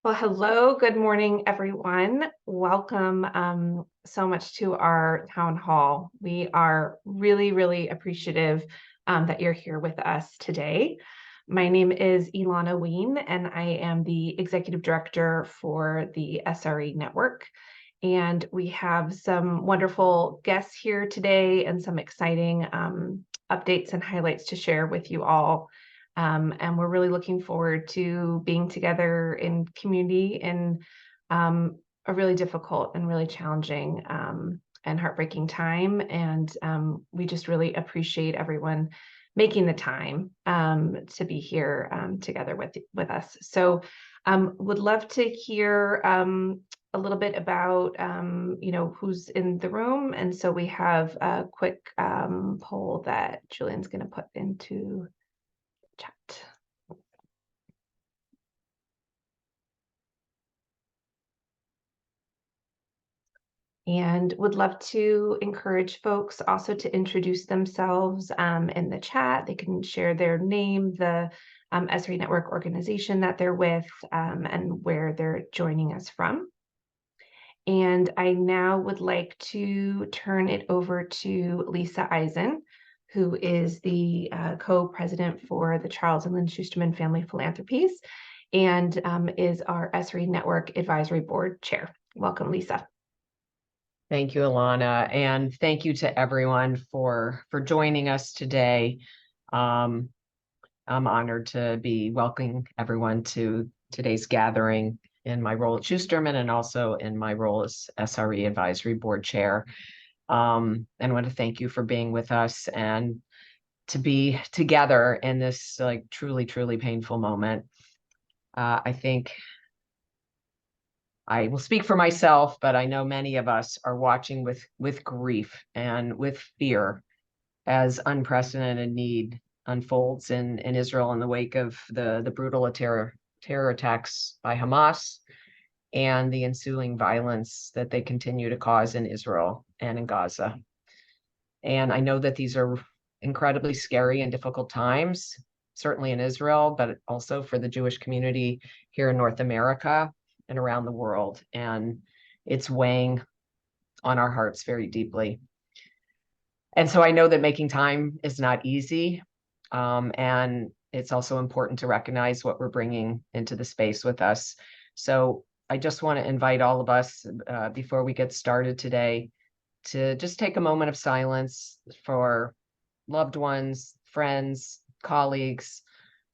Well, hello, good morning, everyone. Welcome so much to our town hall. We are really appreciative that you're here with us today. My name is Ilana Ween, and I am the Executive Director for the SRE Network. And we have some wonderful guests here today and some exciting updates and highlights to share with you all. And we're really looking forward to being together in community in a really difficult and really challenging and heartbreaking time. And we just really appreciate everyone making the time to be here together with us. So would love to hear a little bit about who's in the room. And so we have a quick poll that Julian's going to put into chat. And would love to encourage folks also to introduce themselves in the chat. They can share their name, the SRE Network organization that they're with, and where they're joining us from. And I now would like to turn it over to Lisa Eisen, who is the co-president for the Charles and Lynn Schusterman Family Philanthropies and is our SRE Network Advisory Board Chair. Welcome, Lisa. Thank you, Ilana, and thank you to everyone for joining us today. I'm honored to be welcoming everyone to today's gathering in my role at Schusterman and also in my role as SRE Advisory Board Chair. And I want to thank you for being with us and to be together in this truly painful moment. I think I will speak for myself, but I know many of us are watching with grief and with fear as unprecedented need unfolds in Israel in the wake of the brutal terror attacks by Hamas and the ensuing violence that they continue to cause in Israel and in Gaza. And I know that these are incredibly scary and difficult times, certainly in Israel, but also for the Jewish community here in North America and around the world. And it's weighing on our hearts very deeply. And so I know that making time is not easy. And it's also important to recognize what we're bringing into the space with us. So I just want to invite all of us before we get started today to just take a moment of silence for loved ones, friends, colleagues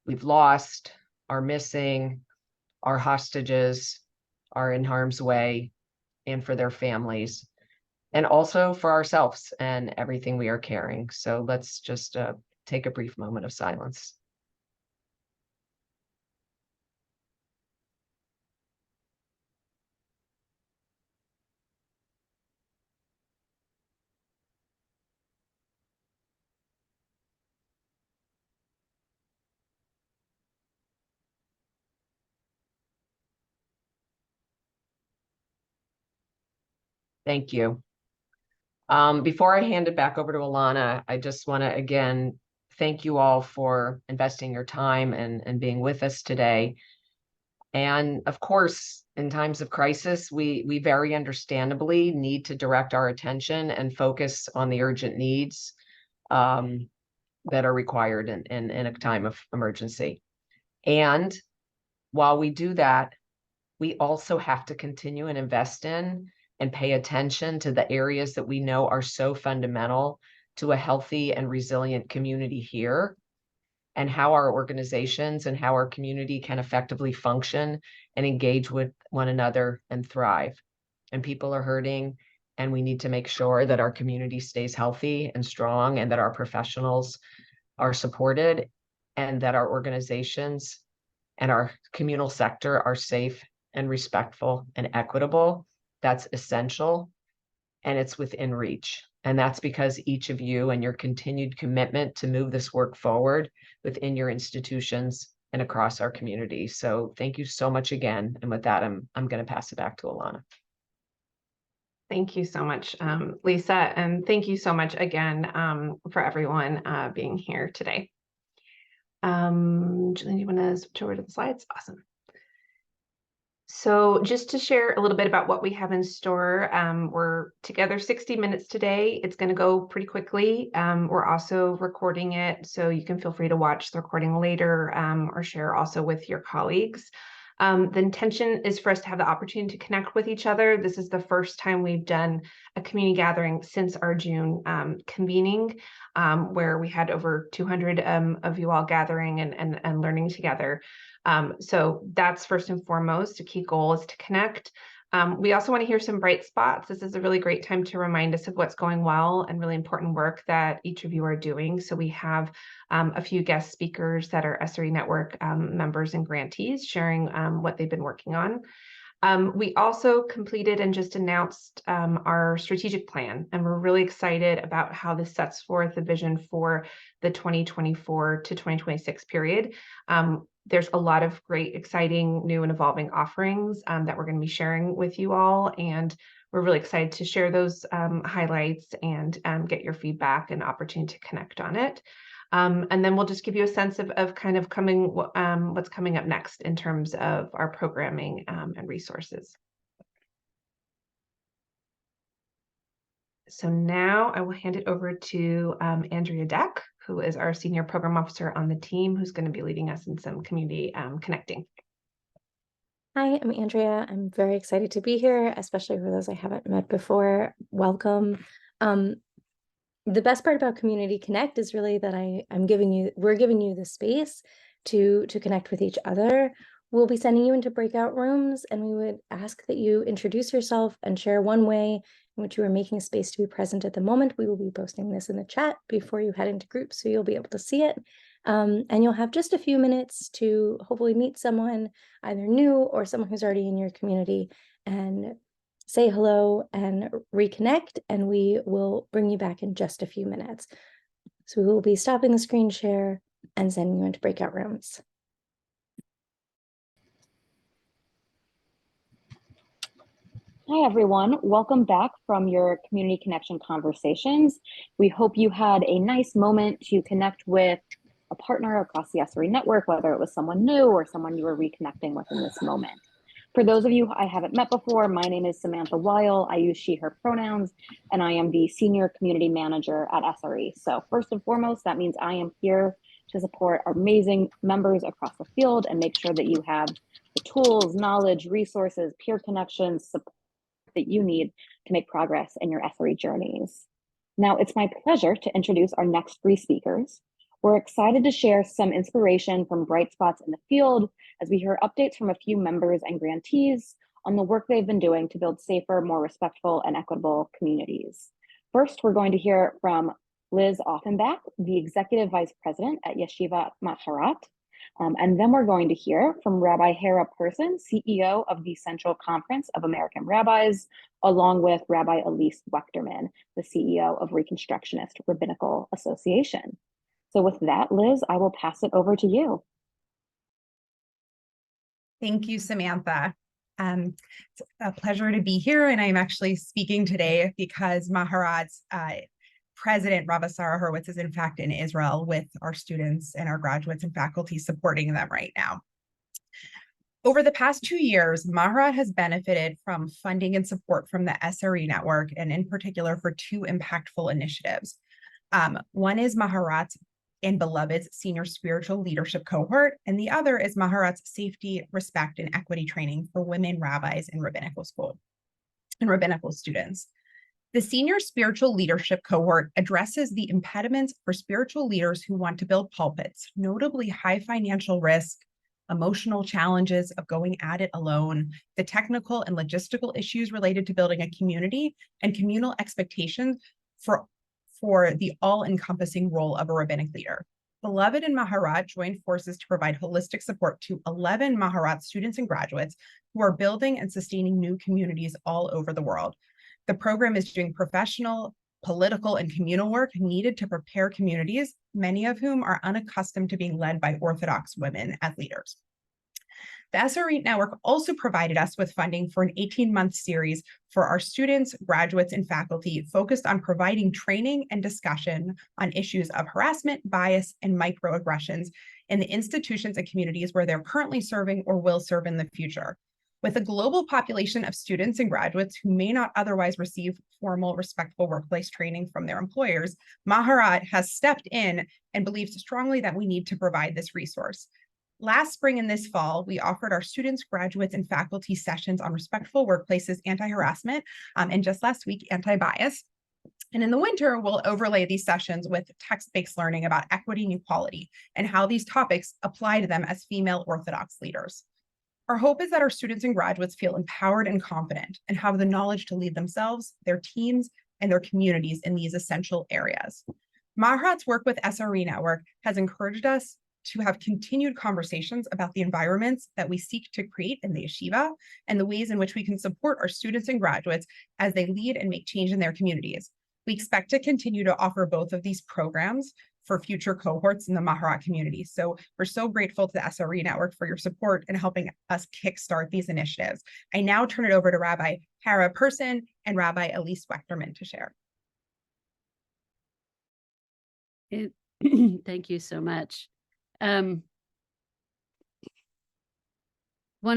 we've lost, are missing, are hostages, are in harm's way, and for their families, and also for ourselves and everything we are carrying. So let's just take a brief moment of silence. Thank you. Before I hand it back over to Ilana, I just want to again thank you all for investing your time and being with us today. And of course, in times of crisis, we very understandably need to direct our attention and focus on the urgent needs that are required in a time of emergency. And while we do that, we also have to continue and invest in and pay attention to the areas that we know are so fundamental to a healthy and resilient community here, and how our organizations and how our community can effectively function and engage with one another and thrive. And people are hurting, and we need to make sure that our community stays healthy and strong, and that our professionals are supported, and that our organizations and our communal sector are safe and respectful and equitable. That's essential, and it's within reach. And that's because each of you and your continued commitment to move this work forward within your institutions and across our community. So thank you so much again. And with that, I'm going to pass it back to Ilana. Thank you so much, Lisa, and thank you so much again for everyone being here today. Julian, you want to switch over to the slides? Awesome. So just to share a little bit about what we have in store, we're together 60 minutes today. It's going to go pretty quickly. We're also recording it, so you can feel free to watch the recording later or share also with your colleagues. The intention is for us to have the opportunity to connect with each other. This is the first time we've done a community gathering since our June convening, where we had over 200 of you all gathering and learning together. So that's first and foremost. A key goal is to connect. We also want to hear some bright spots. This is a really great time to remind us of what's going well and really important work that each of you are doing. So we have a few guest speakers that are SRE Network members and grantees sharing what they've been working on. We also completed and just announced our strategic plan, and we're really excited about how this sets forth the vision for the 2024 to 2026 period. There's a lot of great, exciting, new and evolving offerings that we're going to be sharing with you all, and we're really excited to share those highlights and get your feedback and opportunity to connect on it. And then we'll just give you a sense of kind of what's coming up next in terms of our programming and resources. So now I will hand it over to Andrea Deck, who is our Senior Program Officer on the team, who's going to be leading us in some community connecting. Hi, I'm Andrea. I'm very excited to be here, especially for those I haven't met before. Welcome. The best part about Community Connect is really that we're giving you the space to connect with each other. We'll be sending you into breakout rooms, and we would ask that you introduce yourself and share one way in which you are making space to be present at the moment. We will be posting this in the chat before you head into groups, so you'll be able to see it. And you'll have just a few minutes to hopefully meet someone either new or someone who's already in your community and say hello and reconnect, and we will bring you back in just a few minutes. So we will be stopping the screen share and sending you into breakout rooms. Hi, everyone. Welcome back from your community connection conversations. We hope you had a nice moment to connect with a partner across the SRE network, whether it was someone new or someone you were reconnecting with in this moment. For those of you I haven't met before, my name is Samantha Weil. I use she, her pronouns, and I am the Senior Community Manager at SRE. So first and foremost, that means I am here to support our amazing members across the field and make sure that you have the tools, knowledge, resources, peer connections, support that you need to make progress in your SRE journeys. Now, it's my pleasure to introduce our next three speakers. We're excited to share some inspiration from bright spots in the field as we hear updates from a few members and grantees on the work they've been doing to build safer, more respectful, and equitable communities. First, we're going to hear from Liz Offenbach, the Executive Vice President at Yeshiva Maharat. And then we're going to hear from Rabbi Hera Person, CEO of the Central Conference of American Rabbis, along with Rabbi Elise Wechterman, the CEO of Reconstructionist Rabbinical Association. So with that, Liz, I will pass it over to you. Thank you, Samantha. It's a pleasure to be here, and I'm actually speaking today because Maharat's President Rabbi Sarah Hurwitz is in fact in Israel with our students and our graduates and faculty supporting them right now. Over the past 2 years, Maharat has benefited from funding and support from the SRE Network, and in particular for two impactful initiatives. One is Maharat's and Beloved's Senior Spiritual Leadership Cohort, and the other is Maharat's Safety, Respect, and Equity Training for women rabbis in rabbinical school and rabbinical students. The Senior Spiritual Leadership Cohort addresses the impediments for spiritual leaders who want to build pulpits, notably high financial risk, emotional challenges of going at it alone, the technical and logistical issues related to building a community, and communal expectations for the all-encompassing role of a rabbinic leader. Beloved and Maharat joined forces to provide holistic support to 11 Maharat students and graduates who are building and sustaining new communities all over the world. The program is doing professional, political, and communal work needed to prepare communities, many of whom are unaccustomed to being led by Orthodox women as leaders. The SRE Network also provided us with funding for an 18-month series for our students, graduates, and faculty focused on providing training and discussion on issues of harassment, bias, and microaggressions in the institutions and communities where they're currently serving or will serve in the future. With a global population of students and graduates who may not otherwise receive formal, respectful workplace training from their employers, Maharat has stepped in and believes strongly that we need to provide this resource. Last spring and this fall, we offered our students, graduates, and faculty sessions on respectful workplaces, anti-harassment, and just last week, anti-bias. And in the winter, we'll overlay these sessions with text-based learning about equity and equality and how these topics apply to them as female Orthodox leaders. Our hope is that our students and graduates feel empowered and confident and have the knowledge to lead themselves, their teams, and their communities in these essential areas. Maharat's work with SRE Network has encouraged us to have continued conversations about the environments that we seek to create in the yeshiva and the ways in which we can support our students and graduates as they lead and make change in their communities. We expect to continue to offer both of these programs for future cohorts in the Maharat community. So we're so grateful to the SRE Network for your support in helping us kickstart these initiatives. I now turn it over to Rabbi Hara Person and Rabbi Elise Wechterman to share. Thank you so much. One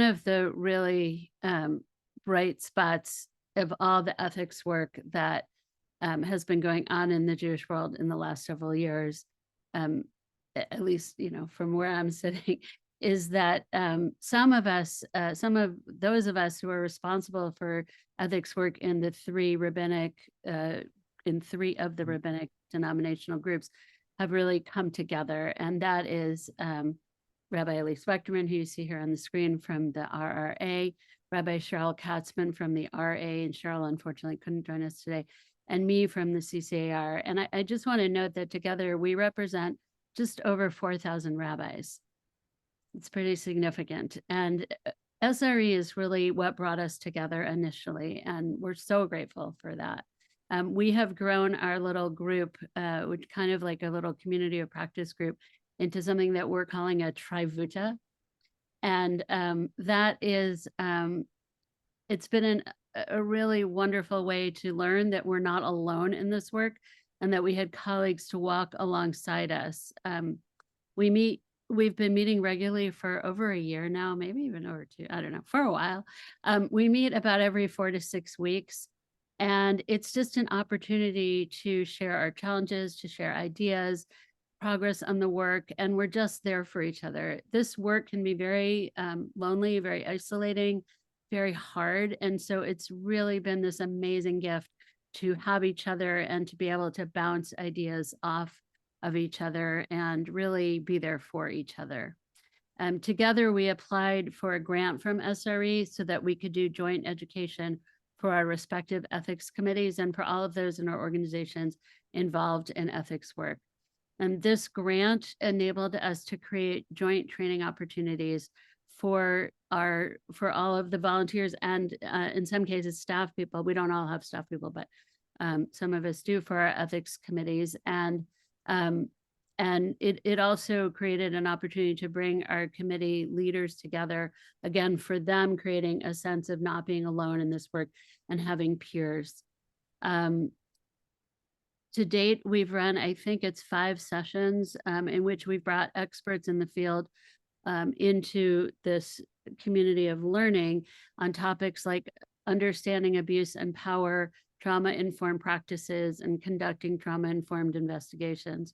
of the really bright spots of all the ethics work that has been going on in the Jewish world in the last several years, at least, from where I'm sitting, is that some of those of us who are responsible for ethics work in the three of the rabbinic denominational groups have really come together. And that is Rabbi Elise Wechterman, who you see here on the screen from the RRA, Rabbi Cheryl Katzman from the RA, and Cheryl unfortunately couldn't join us today, and me from the CCAR. And I just want to note that together we represent just over 4,000 rabbis. It's pretty significant. And SRE is really what brought us together initially, and we're so grateful for that. We have grown our little group, which kind of like a little community of practice group, into something that we're calling a trivuta. And that is, it's been a really wonderful way to learn that we're not alone in this work and that we had colleagues to walk alongside us. We've been meeting regularly for over a year now, maybe even over 2, I don't know, for a while. We meet about every 4 to 6 weeks. And it's just an opportunity to share our challenges, to share ideas, progress on the work, and we're just there for each other. This work can be very lonely, very isolating, very hard. And so it's really been this amazing gift to have each other and to be able to bounce ideas off of each other and really be there for each other. Together, we applied for a grant from SRE so that we could do joint education for our respective ethics committees and for all of those in our organizations involved in ethics work. And this grant enabled us to create joint training opportunities for all of the volunteers and in some cases staff people. We don't all have staff people, but some of us do, for our ethics committees. And it also created an opportunity to bring our committee leaders together, again, for them creating a sense of not being alone in this work and having peers. To date, we've run, I think it's 5 sessions in which we've brought experts in the field into this community of learning on topics like understanding abuse and power, trauma-informed practices, and conducting trauma-informed investigations.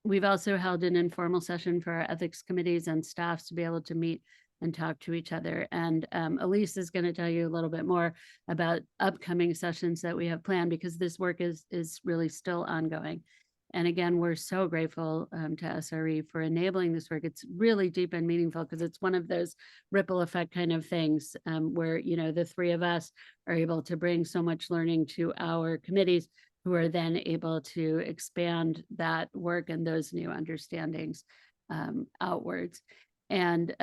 We've also held an informal session for our ethics committees and staffs to be able to meet and talk to each other. And Elise is going to tell you a little bit more about upcoming sessions that we have planned, because this work is really still ongoing. And again, we're so grateful to SRE for enabling this work. It's really deep and meaningful because it's one of those ripple effect kind of things where, the 3 of us are able to bring so much learning to our committees, who are then able to expand that work and those new understandings outwards. And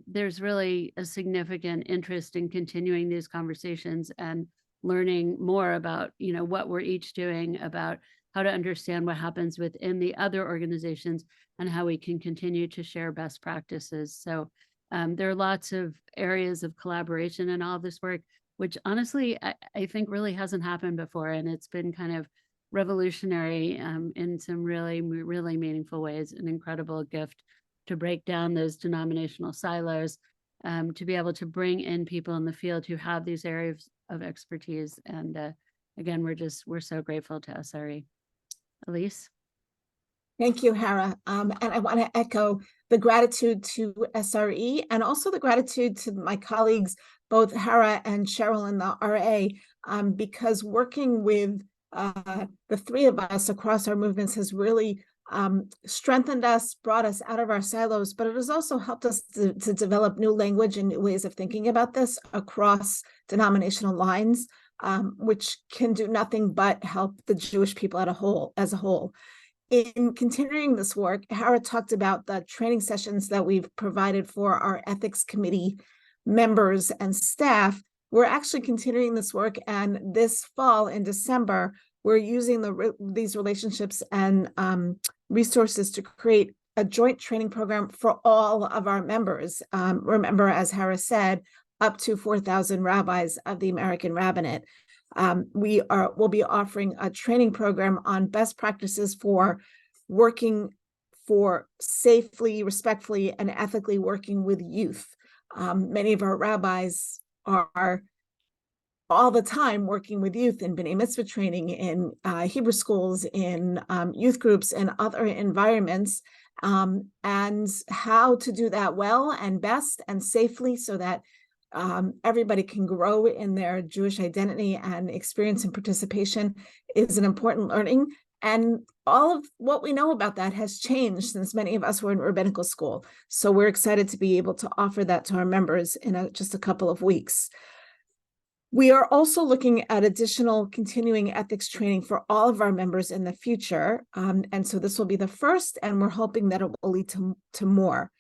there's really a significant interest in continuing these conversations and learning more about, what we're each doing, about how to understand what happens within the other organizations and how we can continue to share best practices. So there are lots of areas of collaboration in all of this work, which honestly, I think really hasn't happened before. And it's been kind of revolutionary in some really, really meaningful ways, an incredible gift to break down those denominational silos to be able to bring in people in the field who have these areas of expertise. And again, we're so grateful to SRE. Elise? Thank you, Hara. And I want to echo the gratitude to SRE and also the gratitude to my colleagues, both Hara and Cheryl in the RA, because working with the three of us across our movements has really strengthened us, brought us out of our silos, but it has also helped us to develop new language and new ways of thinking about this across denominational lines, which can do nothing but help the Jewish people as a whole. In continuing this work, Hara talked about the training sessions that we've provided for our ethics committee members and staff. We're actually continuing this work, and this fall in December, we're using these relationships and resources to create a joint training program for all of our members. Remember, as Hara said, up to 4,000 rabbis of the American Rabbinate. We'll be offering a training program on best practices for working for safely, respectfully, and ethically working with youth. Many of our rabbis are all the time working with youth in B'nai Mitzvah training, in Hebrew schools, in youth groups, and other environments, and how to do that well and best and safely so that everybody can grow in their Jewish identity and experience and participation is an important learning. And all of what we know about that has changed since many of us were in rabbinical school. So we're excited to be able to offer that to our members in just a couple of weeks. We are also looking at additional continuing ethics training for all of our members in the future. And so this will be the first, and we're hoping that it will lead to more.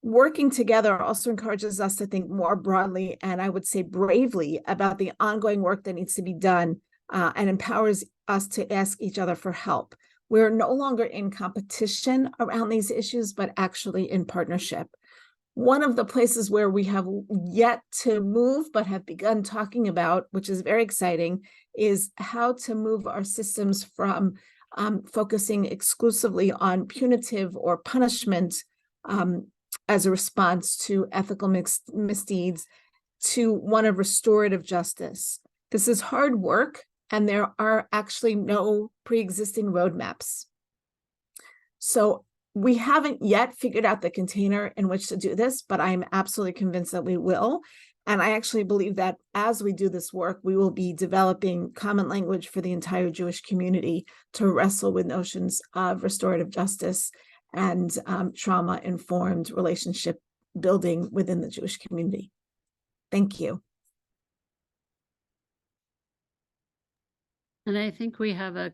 Working together also encourages us to think more broadly, and I would say bravely, about the ongoing work that needs to be done, and empowers us to ask each other for help. We're no longer in competition around these issues, but actually in partnership. One of the places where we have yet to move, but have begun talking about, which is very exciting, is how to move our systems from focusing exclusively on punitive or punishment as a response to ethical misdeeds to one of restorative justice. This is hard work, and there are actually no pre-existing roadmaps. So we haven't yet figured out the container in which to do this, but I'm absolutely convinced that we will. And I actually believe that as we do this work, we will be developing common language for the entire Jewish community to wrestle with notions of restorative justice and trauma-informed relationship building within the Jewish community. Thank you. And I think we have a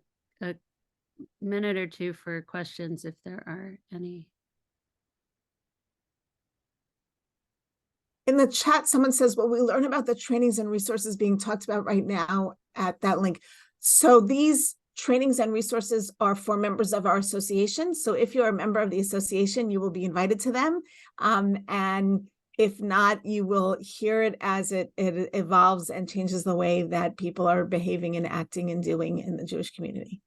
minute or two for questions if there are any. In the chat, someone says, well, we learn about the trainings and resources being talked about right now at that link. So these trainings and resources are for members of our association. So if you're a member of the association, you will be invited to them. And if not, you will hear it as it evolves and changes the way that people are behaving and acting and doing in the Jewish community.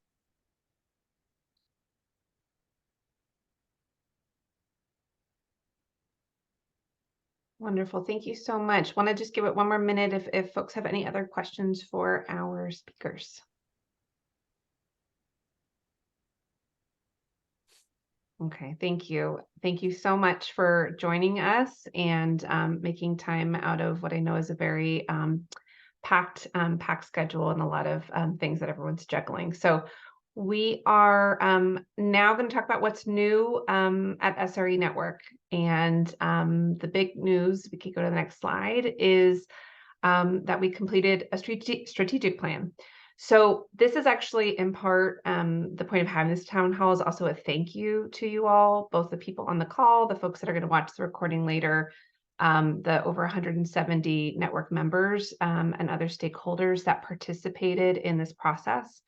Wonderful. Thank you so much. Want to just give it one more minute if folks have any other questions for our speakers. Okay, thank you. Thank you so much for joining us and making time out of what I know is a very packed schedule and a lot of things that everyone's juggling. So we are now going to talk about what's new at SRE Network. And the big news, we can go to the next slide, is that we completed a strategic plan. So this is actually in part the point of having this town hall is also a thank you to you all, both the people on the call, the folks that are going to watch the recording later, the over 170 network members and other stakeholders that participated in this process.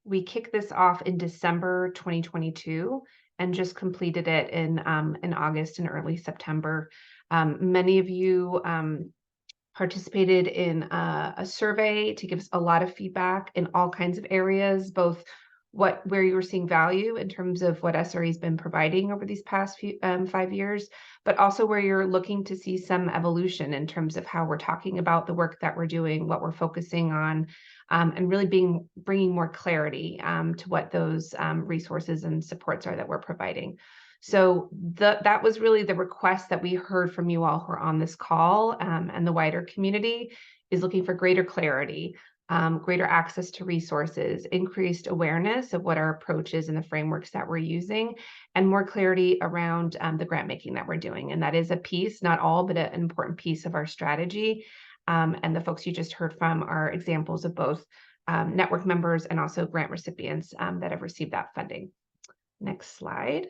We kicked this off in December 2022 and just completed it in August and early September. Many of you participated in a survey to give us a lot of feedback in all kinds of areas, both where you were seeing value in terms of what SRE has been providing over these past 5 years, but also where you're looking to see some evolution in terms of how we're talking about the work that we're doing, what we're focusing on, and really bringing more clarity to what those resources and supports are that we're providing. So that was really the request that we heard from you all who are on this call, and the wider community is looking for greater clarity, greater access to resources, increased awareness of what our approach is and the frameworks that we're using, and more clarity around the grant making that we're doing. And that is a piece, not all, but an important piece of our strategy. And the folks you just heard from are examples of both network members and also grant recipients that have received that funding. Next slide.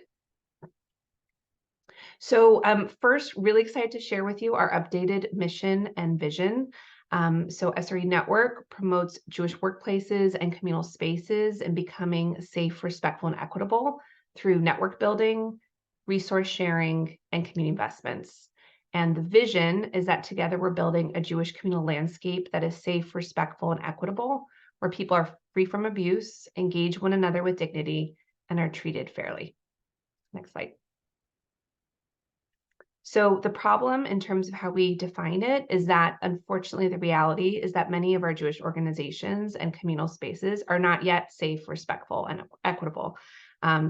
So first, really excited to share with you our updated mission and vision. So SRE Network promotes Jewish workplaces and communal spaces and becoming safe, respectful, and equitable through network building, resource sharing, and community investments. And the vision is that together we're building a Jewish communal landscape that is safe, respectful, and equitable, where people are free from abuse, engage one another with dignity, and are treated fairly. Next slide. So the problem in terms of how we define it is that, unfortunately, the reality is that many of our Jewish organizations and communal spaces are not yet safe, respectful, and equitable.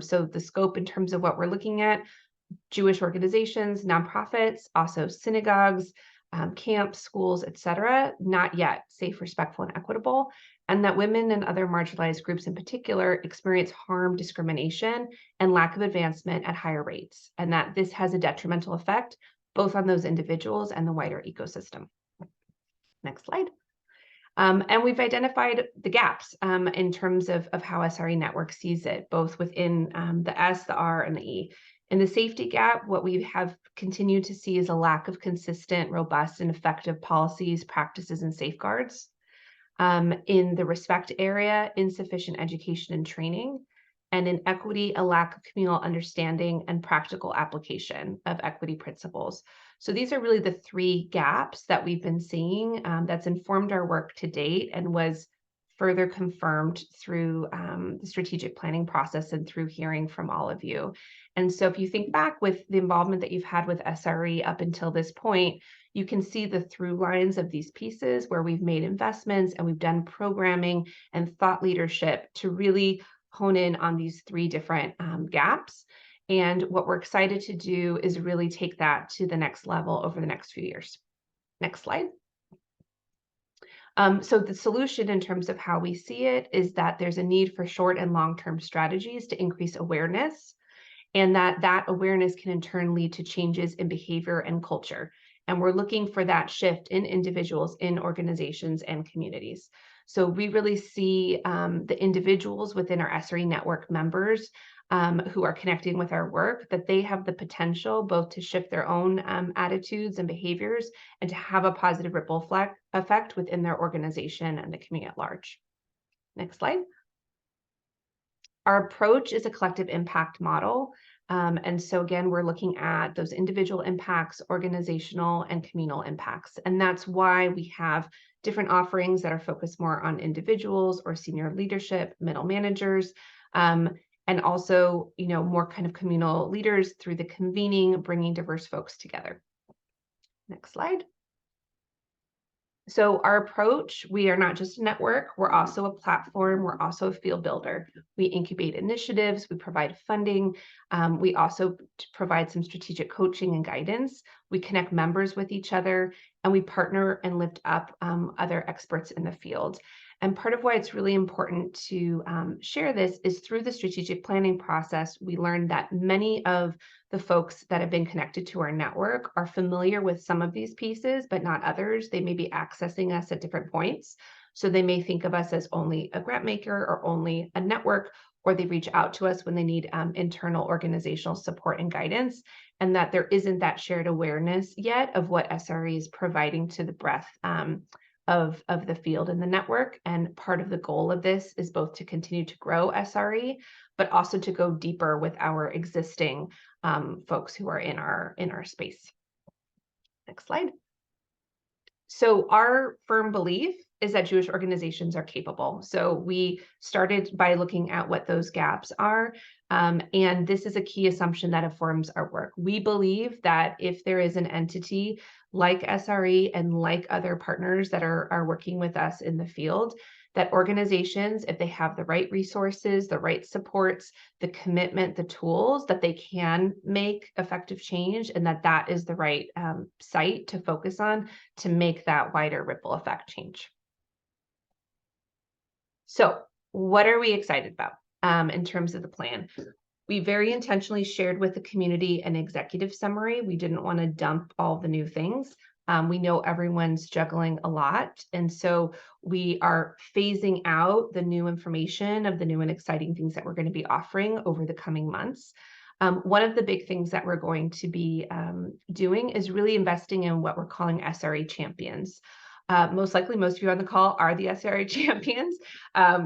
So the scope in terms of what we're looking at, Jewish organizations, nonprofits, also synagogues, camps, schools, etc., not yet safe, respectful, and equitable, and that women and other marginalized groups in particular experience harm, discrimination, and lack of advancement at higher rates, and that this has a detrimental effect both on those individuals and the wider ecosystem. Next slide. And we've identified the gaps in terms of how SRE Network sees it, both within the S, the R, and the E. In the safety gap, what we have continued to see is a lack of consistent, robust, and effective policies, practices, and safeguards. In the respect area, insufficient education and training. And in equity, a lack of communal understanding and practical application of equity principles. So these are really the three gaps that we've been seeing that's informed our work to date and was further confirmed through the strategic planning process and through hearing from all of you. And so if you think back with the involvement that you've had with SRE up until this point, you can see the through lines of these pieces where we've made investments and we've done programming and thought leadership to really hone in on these three different gaps. And what we're excited to do is really take that to the next level over the next few years. Next slide. So the solution in terms of how we see it is that there's a need for short and long-term strategies to increase awareness, and that awareness can in turn lead to changes in behavior and culture. And we're looking for that shift in individuals, in organizations, and communities. So we really see the individuals within our SRE Network members who are connecting with our work, that they have the potential both to shift their own attitudes and behaviors and to have a positive ripple effect within their organization and the community at large. Next slide. Our approach is a collective impact model. And so again, we're looking at those individual impacts, organizational and communal impacts. And that's why we have different offerings that are focused more on individuals or senior leadership, middle managers, and also, more kind of communal leaders through the convening, bringing diverse folks together. Next slide. So our approach, we are not just a network, we're also a platform, we're also a field builder. We incubate initiatives, we provide funding, we also provide some strategic coaching and guidance. We connect members with each other, and we partner and lift up other experts in the field. And part of why it's really important to share this is through the strategic planning process, we learned that many of the folks that have been connected to our network are familiar with some of these pieces, but not others. They may be accessing us at different points. So they may think of us as only a grant maker or only a network, or they reach out to us when they need internal organizational support and guidance, and that there isn't that shared awareness yet of what SRE is providing to the breadth of the field and the network. And part of the goal of this is both to continue to grow SRE, but also to go deeper with our existing folks who are in our space. Next slide. So our firm belief is that Jewish organizations are capable. So we started by looking at what those gaps are. And this is a key assumption that informs our work. We believe that if there is an entity like SRE and like other partners that are working with us in the field, that organizations, if they have the right resources, the right supports, the commitment, the tools, that they can make effective change, and that is the right site to focus on to make that wider ripple effect change. So what are we excited about in terms of the plan? We very intentionally shared with the community an executive summary. We didn't want to dump all the new things. We know everyone's juggling a lot. And so we are phasing out the new information of the new and exciting things that we're going to be offering over the coming months. One of the big things that we're going to be doing is really investing in what we're calling SRE champions. Most likely, most of you on the call are the SRE champions.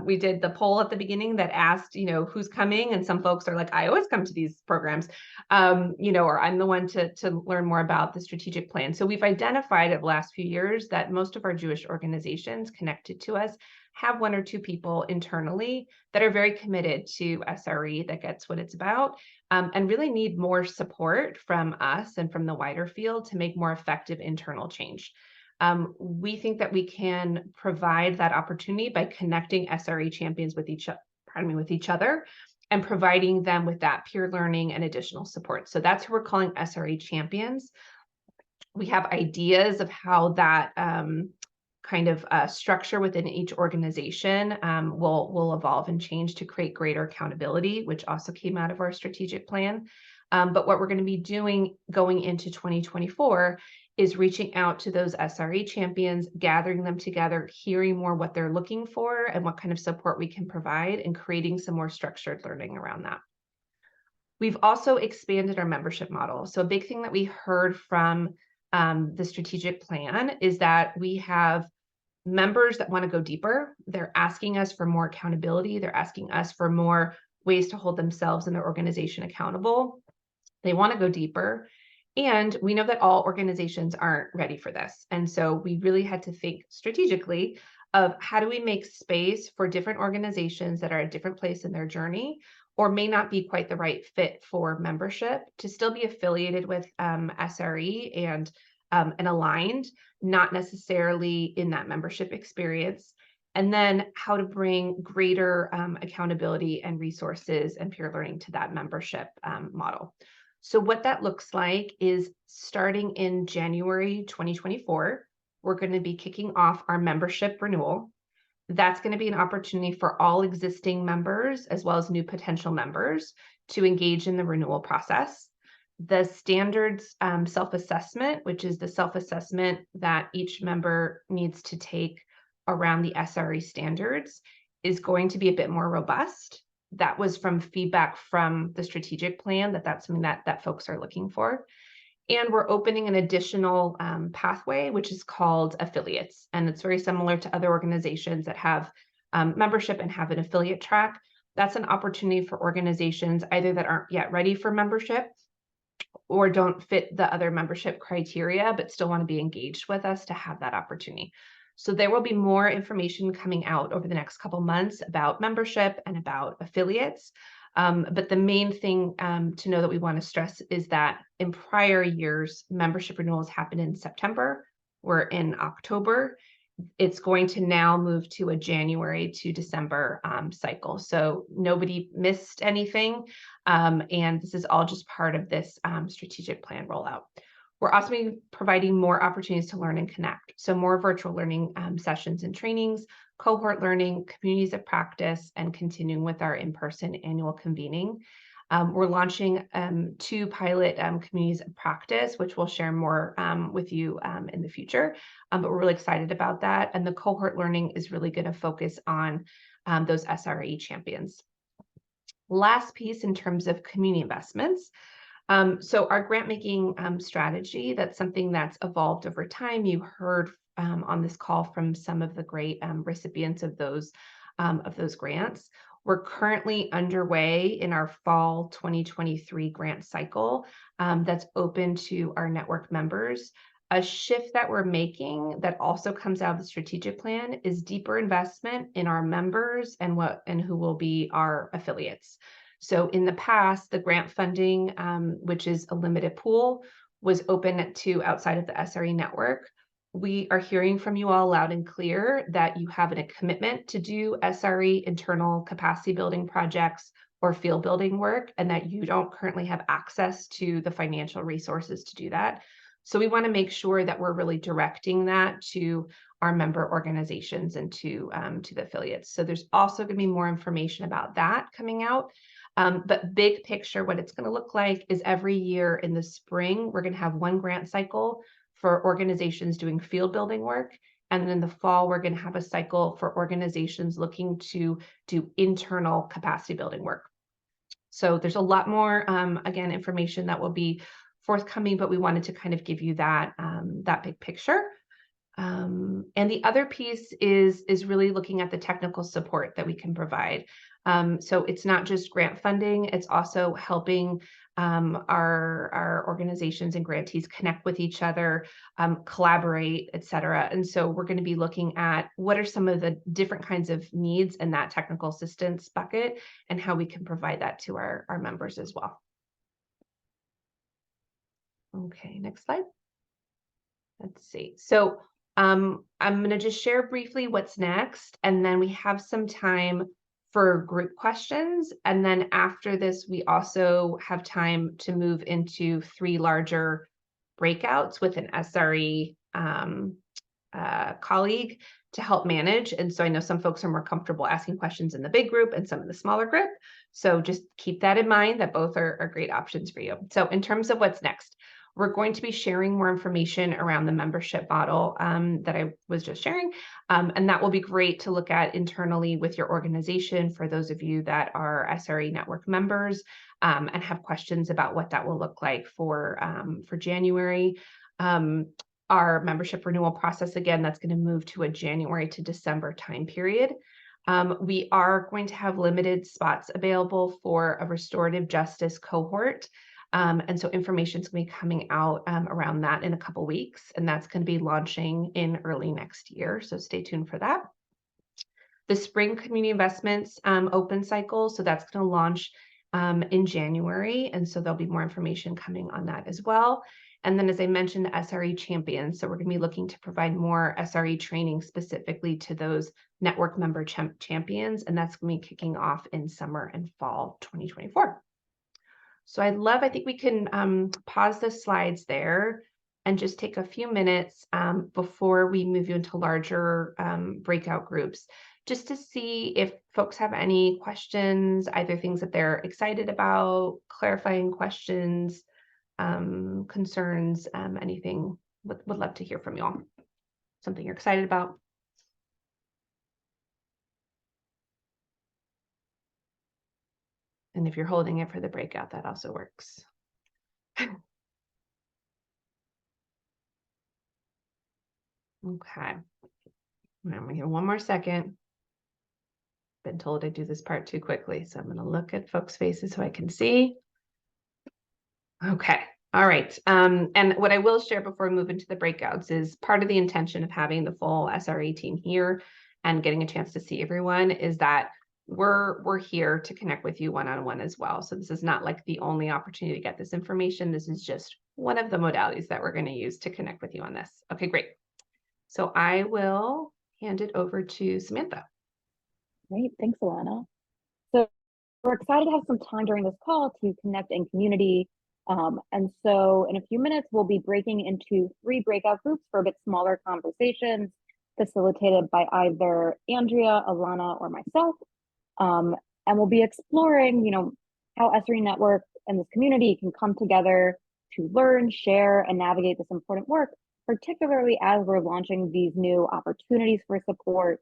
We did the poll at the beginning that asked, who's coming, and some folks are like, I always come to these programs, or I'm the one to learn more about the strategic plan. So we've identified over the last few years that most of our Jewish organizations connected to us have one or two people internally that are very committed to SRE, that gets what it's about, and really need more support from us and from the wider field to make more effective internal change. We think that we can provide that opportunity by connecting SRE champions with each other and providing them with that peer learning and additional support. So that's who we're calling SRE champions. We have ideas of how that kind of structure within each organization will evolve and change to create greater accountability, which also came out of our strategic plan. But what we're going to be doing going into 2024 is reaching out to those SRE champions, gathering them together, hearing more what they're looking for and what kind of support we can provide, and creating some more structured learning around that. We've also expanded our membership model. So a big thing that we heard from the strategic plan is that we have members that want to go deeper. They're asking us for more accountability. They're asking us for more ways to hold themselves and their organization accountable. They want to go deeper. And we know that all organizations aren't ready for this. And so we really had to think strategically of how do we make space for different organizations that are at a different place in their journey, or may not be quite the right fit for membership, to still be affiliated with SRE and aligned, not necessarily in that membership experience. And then how to bring greater accountability and resources and peer learning to that membership model. So what that looks like is starting in January 2024, we're going to be kicking off our membership renewal. That's going to be an opportunity for all existing members as well as new potential members to engage in the renewal process. The standards self-assessment, which is the self-assessment that each member needs to take around the SRE standards, is going to be a bit more robust. That was from feedback from the strategic plan, that's something that folks are looking for. And we're opening an additional pathway, which is called affiliates. And it's very similar to other organizations that have membership and have an affiliate track. That's an opportunity for organizations either that aren't yet ready for membership or don't fit the other membership criteria, but still want to be engaged with us to have that opportunity. So there will be more information coming out over the next couple months about membership and about affiliates. But the main thing to know that we want to stress is that in prior years, membership renewals happen in September. We're in October. It's going to now move to a January to December cycle. So nobody missed anything. And this is all just part of this strategic plan rollout. We're also providing more opportunities to learn and connect. So more virtual learning sessions and trainings, cohort learning, communities of practice, and continuing with our in-person annual convening. We're launching 2 pilot communities of practice, which we'll share more with you in the future. But we're really excited about that. And the cohort learning is really going to focus on those SRE champions. Last piece in terms of community investments. So our grant making strategy, that's something that's evolved over time. You heard on this call from some of the great recipients of those grants. We're currently underway in our fall 2023 grant cycle that's open to our network members. A shift that we're making that also comes out of the strategic plan is deeper investment in our members and who will be our affiliates. So in the past, the grant funding, which is a limited pool, was open to outside of the SRE network. We are hearing from you all loud and clear that you have a commitment to do SRE internal capacity building projects or field building work, and that you don't currently have access to the financial resources to do that. So we want to make sure that we're really directing that to our member organizations and to the affiliates. So there's also going to be more information about that coming out. But big picture, what it's going to look like is every year in the spring, we're going to have one grant cycle for organizations doing field building work. And then in the fall, we're going to have a cycle for organizations looking to do internal capacity building work. So there's a lot more, again, information that will be forthcoming, but we wanted to kind of give you that, that big picture. And the other piece is really looking at the technical support that we can provide. So it's not just grant funding, it's also helping our organizations and grantees connect with each other, collaborate, et cetera. And so we're going to be looking at what are some of the different kinds of needs in that technical assistance bucket and how we can provide that to our members as well. Okay, next slide. Let's see. So I'm going to just share briefly what's next, and then we have some time for group questions. And then after this, we also have time to move into 3 larger breakouts with an SRE colleague to help manage. And so I know some folks are more comfortable asking questions in the big group and some in the smaller group. So just keep that in mind that both are great options for you. So in terms of what's next, we're going to be sharing more information around the membership model that I was just sharing. And that will be great to look at internally with your organization for those of you that are SRE Network members and have questions about what that will look like for January. Our membership renewal process, again, that's going to move to a January to December time period. We are going to have limited spots available for a restorative justice cohort. And so information is going to be coming out around that in a couple weeks, and that's going to be launching in early next year. So stay tuned for that. The spring community investments open cycle, so that's going to launch in January, and so there'll be more information coming on that as well. And then, as I mentioned, the SRE champions. So we're going to be looking to provide more SRE training specifically to those network member champions, and that's going to be kicking off in summer and fall 2024. So I think we can pause the slides there and just take a few minutes before we move you into larger breakout groups, just to see if folks have any questions, either things that they're excited about, clarifying questions, concerns, anything. Would love to hear from you all. Something you're excited about. And if you're holding it for the breakout, that also works. Okay. I'm gonna give one more second. Been told I do this part too quickly, so I'm going to look at folks' faces so I can see. Okay. All right. And what I will share before we move into the breakouts is part of the intention of having the full SRE team here and getting a chance to see everyone is that we're here to connect with you one-on-one as well. So this is not like the only opportunity to get this information. This is just one of the modalities that we're going to use to connect with you on this. Okay, great. So I will hand it over to Samantha. Great, thanks, Alana. So we're excited to have some time during this call to connect in community. And so in a few minutes, we'll be breaking into 3 breakout groups for a bit smaller conversations facilitated by either Andrea, Alana, or myself. And we'll be exploring, how SRE Network and this community can come together to learn, share, and navigate this important work, particularly as we're launching these new opportunities for support.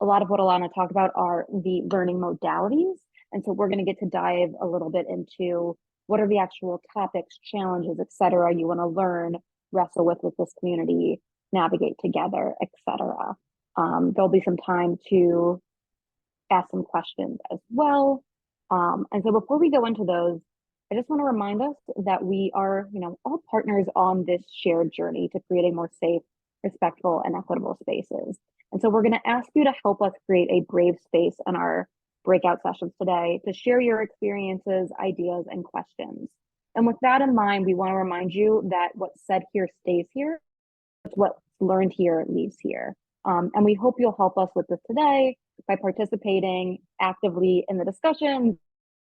A lot of what Alana talked about are the learning modalities. And so we're going to get to dive a little bit into what are the actual topics, challenges, et cetera, you want to learn, wrestle with this community, navigate together, et cetera. There'll be some time to ask some questions as well. And so before we go into those, I just want to remind us that we are, all partners on this shared journey to creating more safe, respectful, and equitable spaces. And so we're going to ask you to help us create a brave space in our breakout sessions today to share your experiences, ideas, and questions. And with that in mind, we want to remind you that what's said here stays here. What's learned here leaves here. And we hope you'll help us with this today by participating actively in the discussion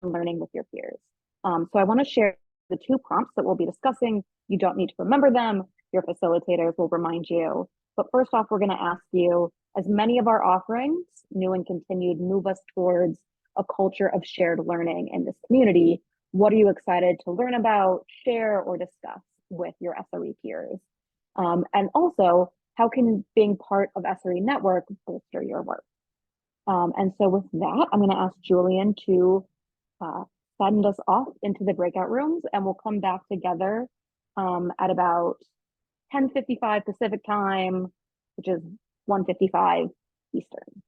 and learning with your peers. So I want to share the 2 prompts that we'll be discussing. You don't need to remember them. Your facilitators will remind you. But first off, we're going to ask you, as many of our offerings, new and continued, move us towards a culture of shared learning in this community. What are you excited to learn about, share, or discuss with your SRE peers? And also, how can being part of SRE Network bolster your work? And so with that, I'm going to ask Julian to send us off into the breakout rooms, and we'll come back together at about 10:55 Pacific time, which is 1:55 Eastern.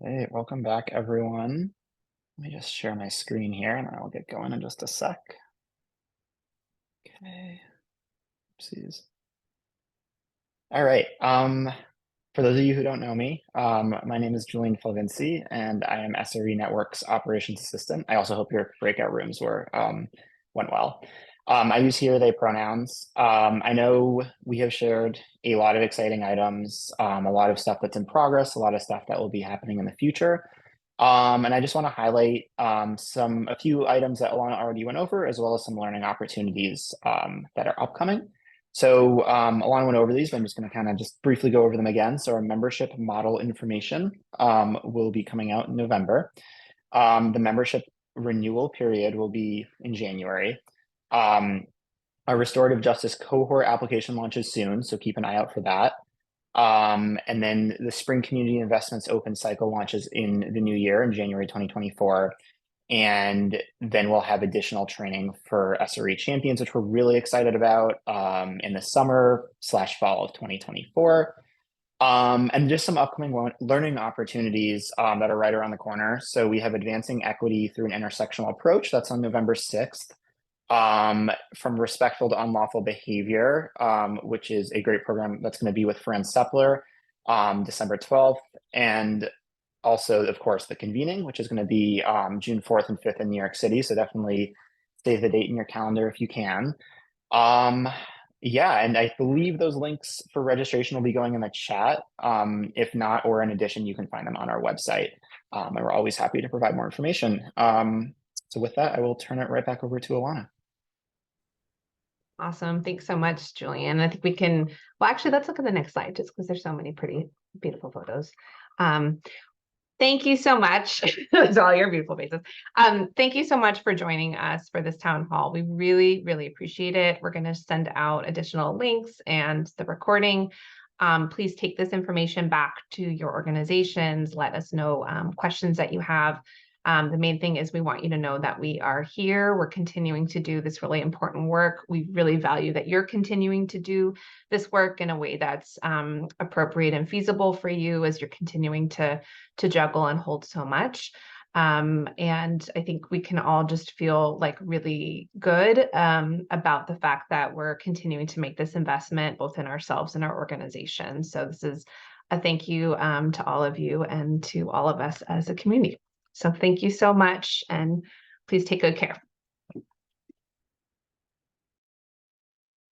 Hey, welcome back, everyone. Let me just share my screen here and I'll get going in just a sec. Okay. Oopsies. All right. For those of you who don't know me, my name is Julian Fulvinci, and I am SRE Network's operations assistant. I also hope your breakout rooms went well. I use he or they pronouns. I know we have shared a lot of exciting items, a lot of stuff that's in progress, a lot of stuff that will be happening in the future. And I just want to highlight a few items that Alana already went over, as well as some learning opportunities that are upcoming. So Alana went over these, but I'm just going to kind of just briefly go over them again. So our membership model information will be coming out in November. The membership renewal period will be in January. Our restorative justice cohort application launches soon, so keep an eye out for that. And then the Spring Community Investments Open Cycle launches in the new year in January 2024. And then we'll have additional training for SRE champions, which we're really excited about in the summer/fall of 2024. And just some upcoming learning opportunities that are right around the corner. So we have Advancing Equity Through an Intersectional Approach. That's on November 6th. From Respectful to Unlawful Behavior, which is a great program that's going to be with Fran Sepler, December 12th. And also, of course, the convening, which is going to be June 4th and 5th in New York City. So definitely save the date in your calendar if you can. Yeah, and I believe those links for registration will be going in the chat. If not, or in addition, you can find them on our website. And we're always happy to provide more information. So with that, I will turn it right back over to Alana. Awesome. Thanks so much, Julian. I think we can, well, actually, let's look at the next slide just because there's so many pretty beautiful photos. Thank you so much. Those are all your beautiful faces. Thank you so much for joining us for this town hall. We really, really appreciate it. We're going to send out additional links and the recording. Please take this information back to your organizations. Let us know questions that you have. The main thing is we want you to know that we are here. We're continuing to do this really important work. We really value that you're continuing to do this work in a way that's appropriate and feasible for you as you're continuing to juggle and hold so much. And I think we can all just feel like really good about the fact that we're continuing to make this investment both in ourselves and our organization. So this is a thank you to all of you and to all of us as a community. So thank you so much, and please take good care.